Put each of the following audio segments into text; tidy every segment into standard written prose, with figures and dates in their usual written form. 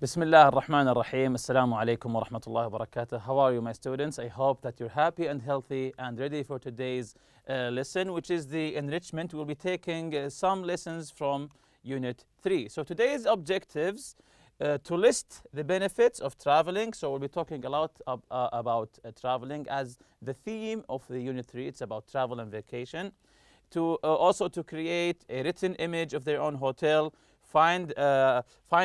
بسم الله الرحمن الرحيم. السلام عليكم ورحمة الله وبركاته. How are you, my students? I hope that you're happy and healthy and ready for today's lesson, which is the enrichment. We'll be taking some lessons from Unit 3. So today's objectives to list the benefits of traveling. So we'll be talking a lot about traveling as the theme of the Unit 3. It's about travel and vacation. To also to create a written image of their own hotel. Find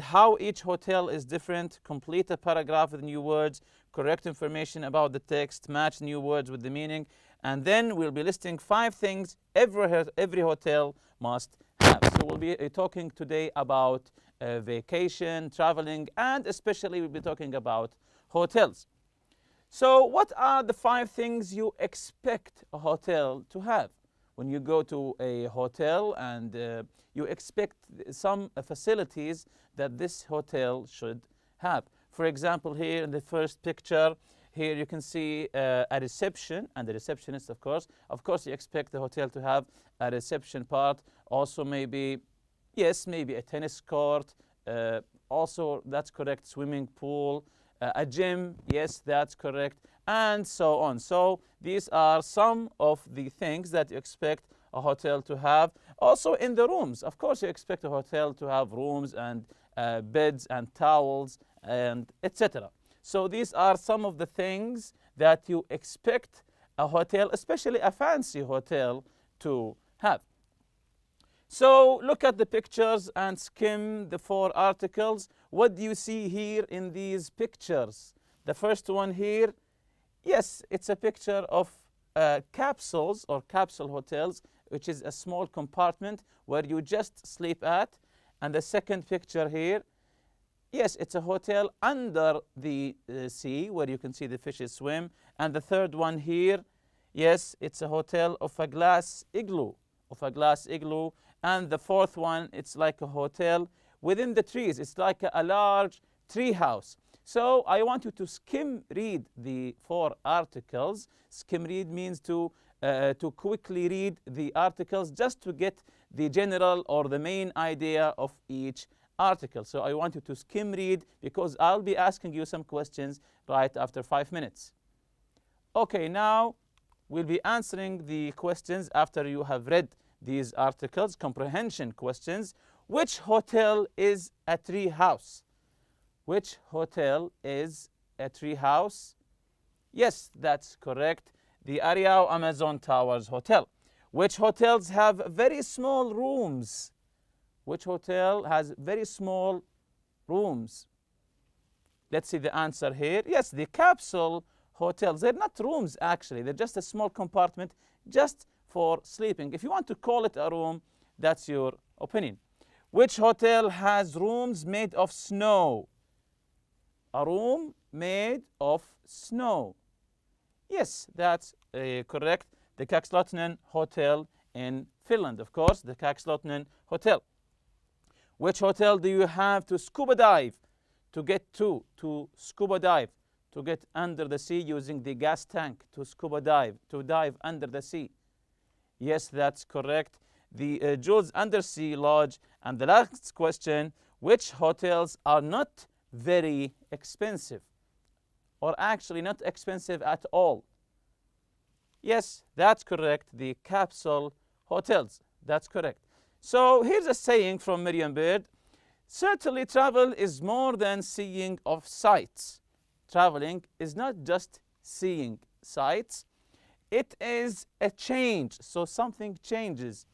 how each hotel is different, complete a paragraph with new words, correct information about the text, match new words with the meaning, and then we'll be listing 5 things every hotel must have. So we'll be talking today about vacation, traveling, and especially we'll be talking about hotels. So what are the 5 things you expect a hotel to have? When you go to a hotel and you expect some facilities that this hotel should have. For example, here in the first picture, here you can see a reception and the receptionist, of course. Of course, you expect the hotel to have a reception part. Also maybe a tennis court. Also, that's correct, swimming pool. A gym, yes, that's correct, and so on. So these are some of the things that you expect a hotel to have. Also in the rooms, of course, you expect a hotel to have rooms and beds and towels and etc. So these are some of the things that you expect a hotel, especially a fancy hotel, to have. So look at the pictures and skim the 4 articles. What do you see here in these pictures? The first one here, yes, it's a picture of capsules or capsule hotels, which is a small compartment where you just sleep at. And the second picture here, yes, it's a hotel under the sea where you can see the fishes swim. And the third one here, yes, it's a hotel of a glass igloo, And the fourth one, it's like a hotel within the trees. It's like a large tree house. So I want you to skim read the 4 articles. Skim read means to quickly read the articles just to get the general or the main idea of each article. So I want you to skim read because I'll be asking you some questions right after 5 minutes. Okay, now we'll be answering the questions after you have read these articles, comprehension questions. Which hotel is a tree house? Which hotel is a tree house? Yes, that's correct. The Ariao Amazon Towers Hotel. Which hotels have very small rooms? Which hotel has very small rooms? Let's see the answer here. Yes, the capsule hotels. They're not rooms actually. They're just a small compartment just for sleeping. If you want to call it a room, that's your opinion. Which hotel has rooms made of snow? A room made of snow. Yes, that's correct. The Kakslottenen Hotel in Finland, of course, the Kakslottenen Hotel. Which hotel do you have to scuba dive? To get to scuba dive, to get under the sea using the gas tank, to scuba dive, to dive under the sea. Yes, that's correct. The Jules Undersea Lodge. And the last question, which hotels are not very expensive? Or actually not expensive at all? Yes, that's correct. The capsule hotels. That's correct. So here's a saying from Merriam-Webster. Certainly travel is more than seeing of sights. Traveling is not just seeing sights. It is a change, so something changes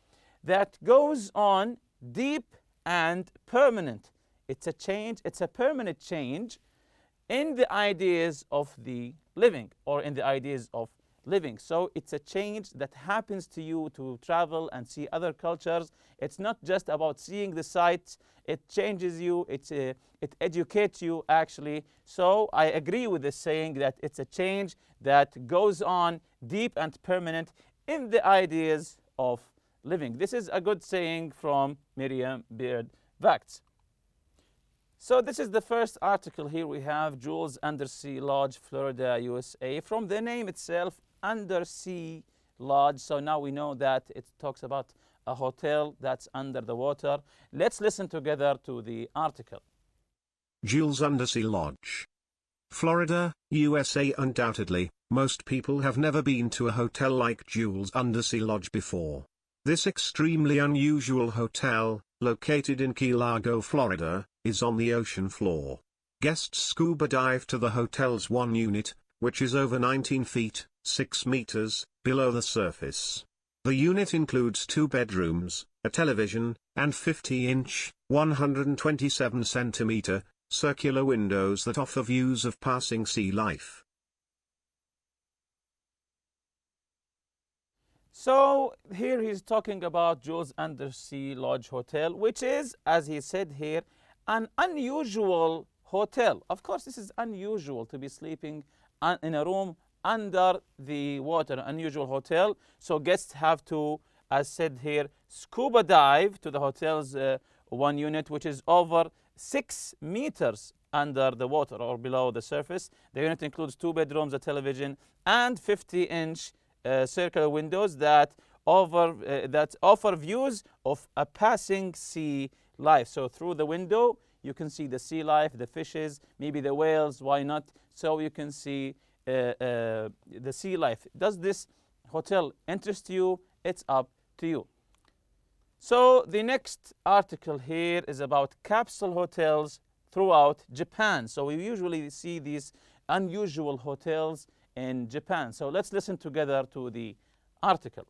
that goes on deep and permanent. It's a change, it's a permanent change in the ideas of the living or in the ideas of living. So it's a change that happens to you to travel and see other cultures. It's not just about seeing the sights. It changes you, it educates you actually. So I agree with the saying that it's a change that goes on deep and permanent in the ideas of living. This is a good saying from Merriam-Webster. So this is the first article here. We have Jules Undersea Lodge, Florida, USA. From the name itself, Undersea Lodge. So now we know that it talks about a hotel that's under the water. Let's listen together to the article. Jules Undersea Lodge. Florida, USA. Undoubtedly, most people have never been to a hotel like Jules Undersea Lodge before. This extremely unusual hotel, located in Key Largo, Florida, is on the ocean floor. Guests scuba dive to the hotel's one unit, which is over 19 feet, 6 meters, below the surface. The unit includes 2 bedrooms, a television, and 50-inch, 127-centimeter, circular windows that offer views of passing sea life. So here he's talking about Jules Undersea Lodge Hotel, which is, as he said here, an unusual hotel. Of course, this is unusual to be sleeping in a room under the water, an unusual hotel. So guests have to, as said here, scuba dive to the hotel's one unit, which is over 6 meters under the water or below the surface. The unit includes 2 bedrooms, a television, and 50-inch circular windows that offer views of a passing sea life. So through the window, you can see the sea life, the fishes, maybe the whales, why not? So you can see the sea life. Does this hotel interest you? It's up to you. So the next article here is about capsule hotels throughout Japan. So we usually see these unusual hotels in Japan. So let's listen together to the article.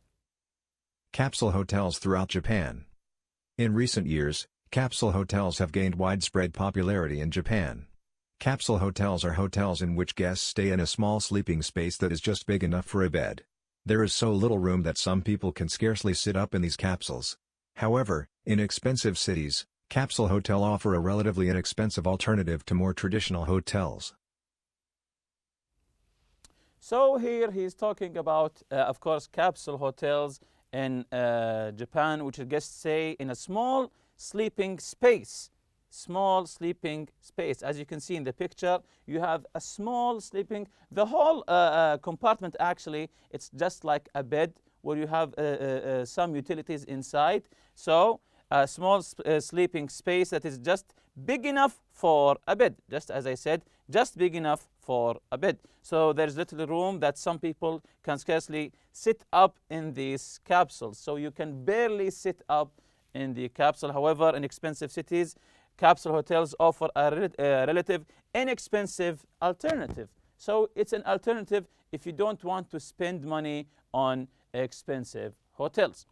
Capsule hotels throughout Japan. In recent years, capsule hotels have gained widespread popularity in Japan. Capsule hotels are hotels in which guests stay in a small sleeping space that is just big enough for a bed. There is so little room that some people can scarcely sit up in these capsules. However, in expensive cities, capsule hotels offer a relatively inexpensive alternative to more traditional hotels. So here he's talking about, of course, capsule hotels in Japan, which guests stay in a small sleeping space. Small sleeping space. As you can see in the picture, you have a small sleeping, the whole compartment actually, it's just like a bed where you have some utilities inside. So a small sleeping space that is just big enough for a bed. Just as I said, just big enough for a bed. So there's little room that some people can scarcely sit up in these capsules. So you can barely sit up in the capsule. However, in expensive cities, capsule hotels offer a relative inexpensive alternative. So it's an alternative if you don't want to spend money on expensive hotels.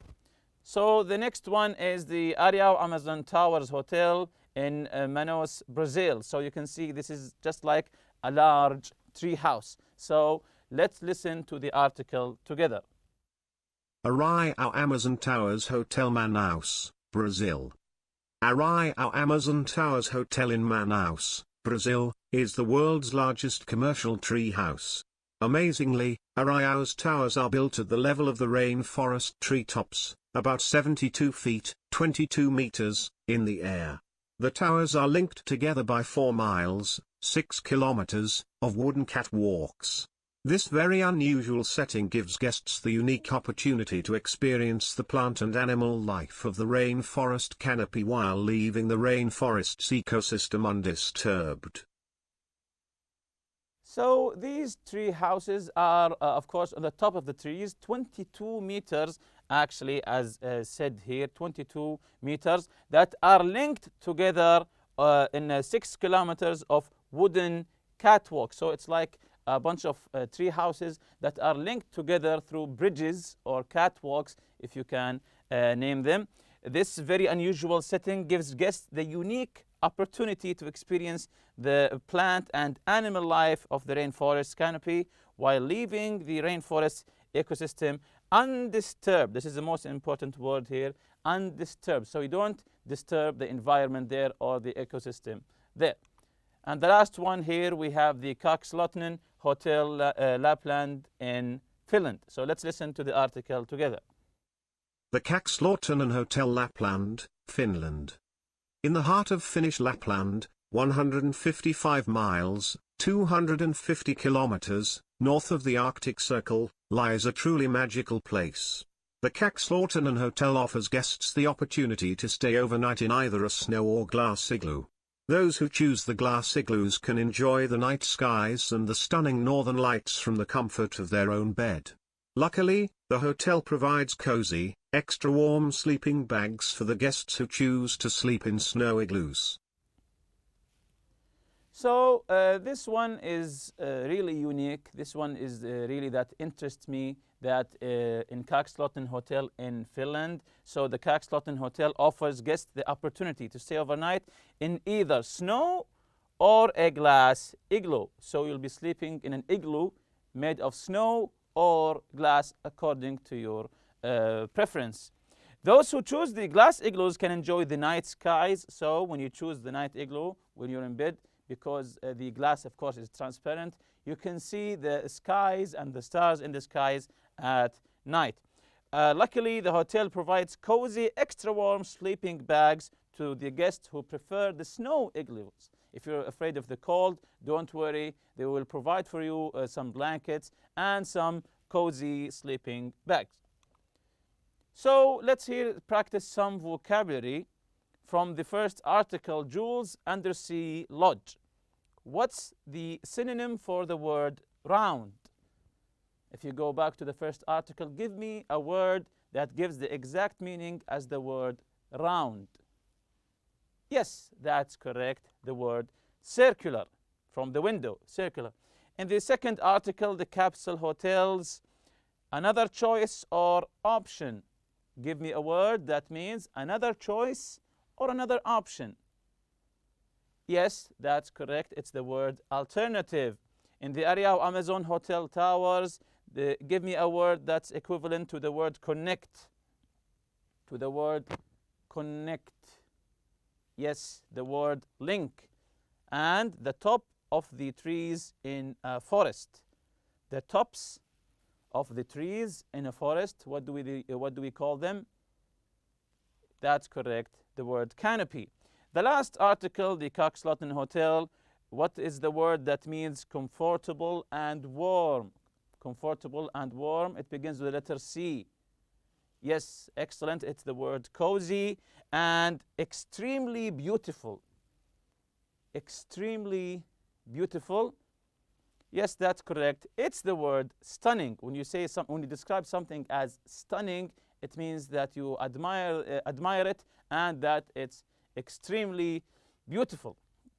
So the next one is the Areal Amazon Towers Hotel in Manaus, Brazil. So you can see this is just like a large tree house. So let's listen to the article together. Areal Amazon Towers Hotel, Manaus, Brazil. Areal Amazon Towers Hotel in Manaus, Brazil, is the world's largest commercial tree house. Amazingly, Areal's towers are built at the level of the rainforest treetops, about 72 feet, 22 meters, in the air. The towers are linked together by 4 miles, 6 kilometers, of wooden catwalks. This very unusual setting gives guests the unique opportunity to experience the plant and animal life of the rainforest canopy while leaving the rainforest's ecosystem undisturbed. So these tree houses are, of course, on the top of the trees, 22 meters, actually, as said here, 22 meters, that are linked together in 6 kilometers of wooden catwalk. So it's like a bunch of tree houses that are linked together through bridges or catwalks, if you can name them. This very unusual setting gives guests the unique opportunity to experience the plant and animal life of the rainforest canopy while leaving the rainforest ecosystem undisturbed. This is the most important word here, undisturbed. So you don't disturb the environment there or the ecosystem there. And the last one here, we have the Kakslotten Hotel Lapland in Finland. So let's listen to the article together. The Kakslotten Hotel Lapland, Finland. In the heart of Finnish Lapland, 155 miles, 250 kilometers, north of the Arctic Circle, lies a truly magical place. The Kakslotten Hotel offers guests the opportunity to stay overnight in either a snow or glass igloo. Those who choose the glass igloos can enjoy the night skies and the stunning northern lights from the comfort of their own bed. Luckily, the hotel provides cozy, extra warm sleeping bags for the guests who choose to sleep in snow igloos. So this one is really unique. This one is really that interests me, that in Kakslotten Hotel in Finland. So the Kakslotten Hotel offers guests the opportunity to stay overnight in either snow or a glass igloo. So you'll be sleeping in an igloo made of snow or glass according to your preference. Those who choose the glass igloos can enjoy the night skies. So when you choose the night igloo, when you're in bed, because the glass, of course, is transparent, you can see the skies and the stars in the skies at night. Luckily, the hotel provides cozy, extra warm sleeping bags to the guests who prefer the snow igloos. If you're afraid of the cold, don't worry. They will provide for you some blankets and some cozy sleeping bags. So let's here practice some vocabulary from the first article, Jules Undersea Lodge. What's the synonym for the word round? If you go back to the first article, give me a word that gives the exact meaning as the word round. Yes, that's correct, the word circular, from the window, circular. In the second article, the capsule hotels, another choice or option. Give me a word that means another choice or another option. Yes, that's correct. It's the word alternative. In the area of Amazon Hotel Towers, give me a word that's equivalent to the word connect. To the word connect. Yes, the word link. And the top of the trees in a forest. The tops of the trees in a forest, what do we call them? That's correct, the word canopy. The last article, the Kakslotten Hotel, what is the word that means comfortable and warm? Comfortable and warm, it begins with the letter C. Yes, excellent, it's the word cozy and extremely beautiful. Extremely beautiful. Yes, that's correct. It's the word stunning. When you describe something as stunning, it means that you admire it and that it's extremely beautiful.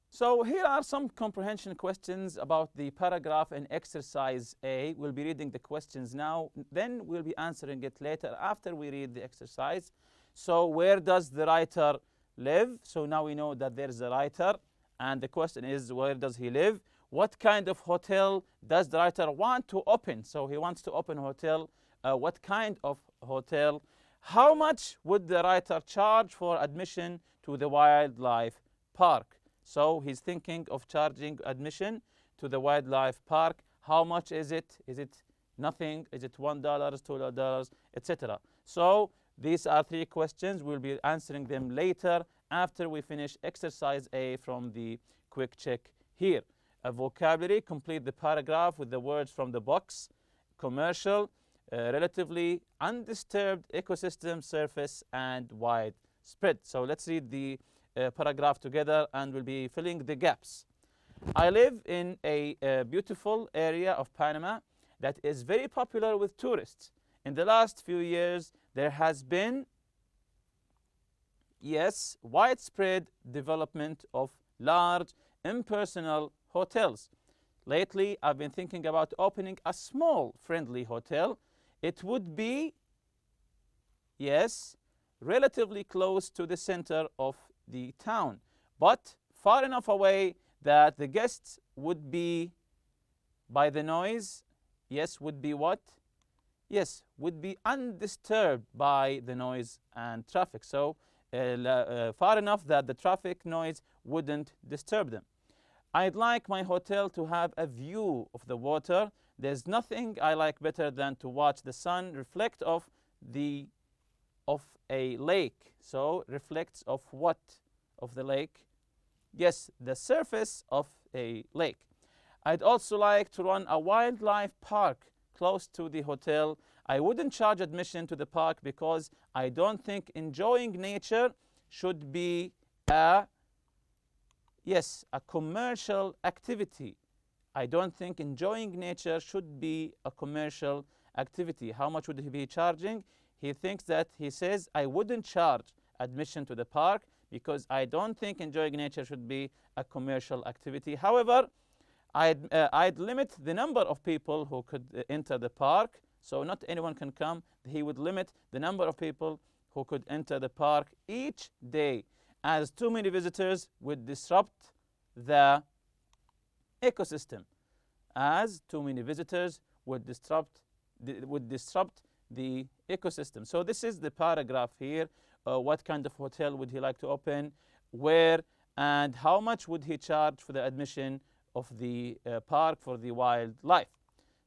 So here are some comprehension questions about the paragraph in exercise A. We'll be reading the questions now, then we'll be answering it later after we read the exercise. So where does the writer live? So now we know that there's a writer, and the question is, where does he live? What kind of hotel does the writer want to open? So he wants to open a hotel. What kind of hotel? How much would the writer charge for admission to the wildlife park? So he's thinking of charging admission to the wildlife park. How much is it? Is it nothing? Is it $1, $2, etc.? So these are three questions. We'll be answering them later after we finish exercise A from the quick check here. A vocabulary, complete the paragraph with the words from the box. Commercial, relatively undisturbed ecosystem, surface, and widespread. So let's read the paragraph together and we'll be filling the gaps. I live in a beautiful area of Panama that is very popular with tourists. In the last few years, there has been, yes, widespread development of large, impersonal hotels. Lately, I've been thinking about opening a small, friendly hotel. It would be, yes, relatively close to the center of the town, but far enough away that the guests would be by the noise. Yes, would be what? Yes, would be undisturbed by the noise and traffic. So far enough that the traffic noise wouldn't disturb them. I'd like my hotel to have a view of the water. There's nothing I like better than to watch the sun reflect off a lake. So reflects of what? Of the lake? Yes, the surface of a lake. I'd also like to run a wildlife park close to the hotel. I wouldn't charge admission to the park because I don't think enjoying nature should be a, Yes, a commercial activity. I don't think enjoying nature should be a commercial activity. How much would he be charging? He says, I wouldn't charge admission to the park because I don't think enjoying nature should be a commercial activity. However, I'd limit the number of people who could enter the park, so not anyone can come. He would limit the number of people who could enter the park each day, as too many visitors would disrupt the ecosystem. As too many visitors would disrupt the ecosystem. So this is the paragraph here. What kind of hotel would he like to open? Where? And how much would he charge for the admission of the park for the wildlife?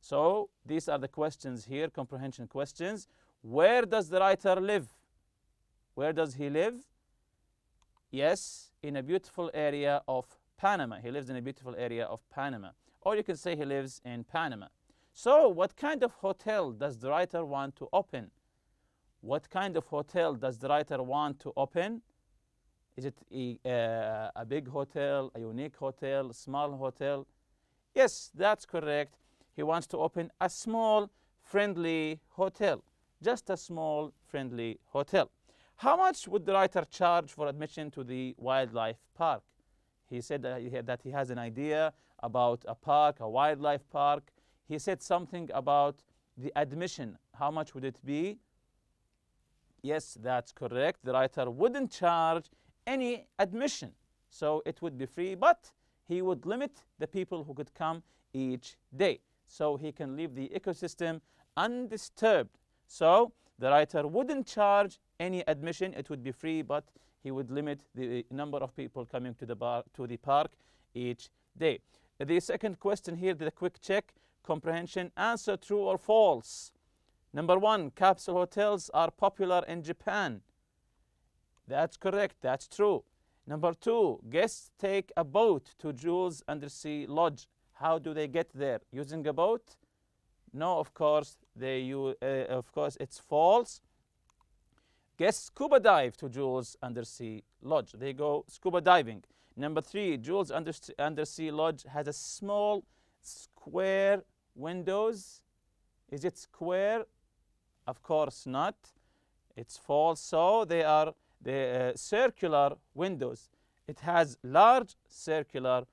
So these are the questions here, comprehension questions. Where does the writer live? Where does he live? Yes, in a beautiful area of Panama. He lives in a beautiful area of Panama. Or you can say he lives in Panama. So what kind of hotel does the writer want to open? What kind of hotel does the writer want to open? Is it a big hotel, a unique hotel, a small hotel? Yes, that's correct. He wants to open a small, friendly hotel. Just a small, friendly hotel. How much would the writer charge for admission to the wildlife park? He said that he has an idea about a park, a wildlife park. He said something about the admission. How much would it be? Yes, that's correct. The writer wouldn't charge any admission, so it would be free, but he would limit the people who could come each day, so he can leave the ecosystem undisturbed. So the writer wouldn't charge any admission. It would be free, but he would limit the number of people coming to the park each day. The second question here, the quick check, comprehension, answer true or false. Number 1, capsule hotels are popular in Japan. That's correct, that's true. Number 2, guests take a boat to Jules Undersea Lodge. How do they get there? Using a boat? No, of course, it's false. Guests scuba dive to Jules Undersea Lodge. They go scuba diving. Number 3, Jules Undersea Lodge has a small square windows. Is it square? Of course not. It's false. So they are the circular windows. It has large circular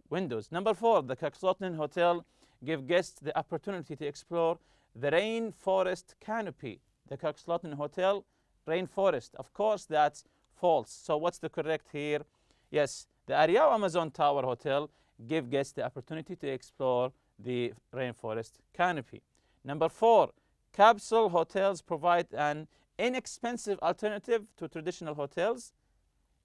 windows. Number 4, the Coxswain Hotel give guests the opportunity to explore the rainforest canopy. The Coxswain Hotel, rainforest. Of course, that's false. So what's the correct here? Yes, the Ariao Amazon Tower Hotel give guests the opportunity to explore the rainforest canopy. Number 4, capsule hotels provide an inexpensive alternative to traditional hotels.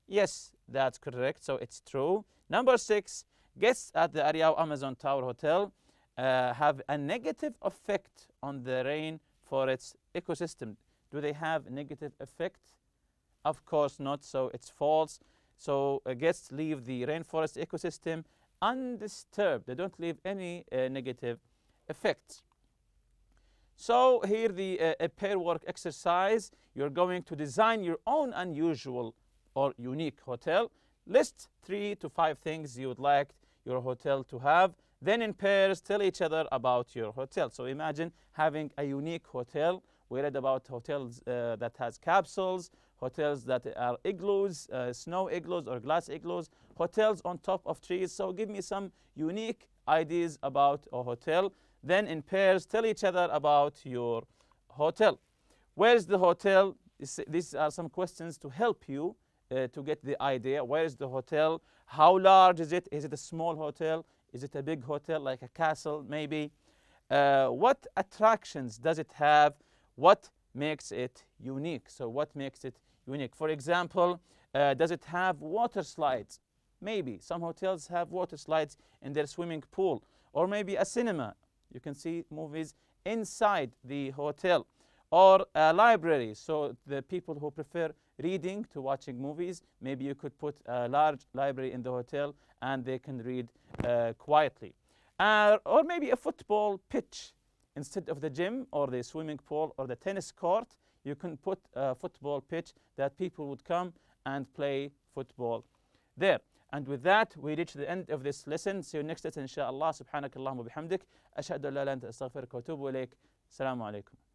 Yes, that's correct, so it's true. Number 6, guests at the Ariao Amazon Tower Hotel have a negative effect on the rainforest ecosystem. Do they have a negative effect? Of course not, so it's false. So guests leave the rainforest ecosystem undisturbed. They don't leave any negative effects. So here the pair work exercise. You're going to design your own unusual or unique hotel. List 3 to 5 things you would like your hotel to have. Then in pairs, tell each other about your hotel. So imagine having a unique hotel. We read about hotels that has capsules, hotels that are igloos, snow igloos or glass igloos, hotels on top of trees. So give me some unique ideas about a hotel. Then in pairs, tell each other about your hotel. Where is the hotel? These are some questions to help you to get the idea. Where is the hotel? How large is it? Is it a small hotel? Is it a big hotel like a castle maybe? What attractions does it have? What makes it unique? So what makes it unique? For example, does it have water slides? Maybe. Some hotels have water slides in their swimming pool. Or maybe a cinema. You can see movies inside the hotel. Or a library. So the people who prefer reading to watching movies, maybe you could put a large library in the hotel and they can read quietly. Or maybe a football pitch. Instead of the gym or the swimming pool or the tennis court, you can put a football pitch that people would come and play football there. And with that, we reach the end of this lesson. See you next lesson, inshallah. سبحانك اللهم وبحمدك. أشهد أن لا إله إلا أنت أستغفرك وأتوب إليك. السلام عليكم.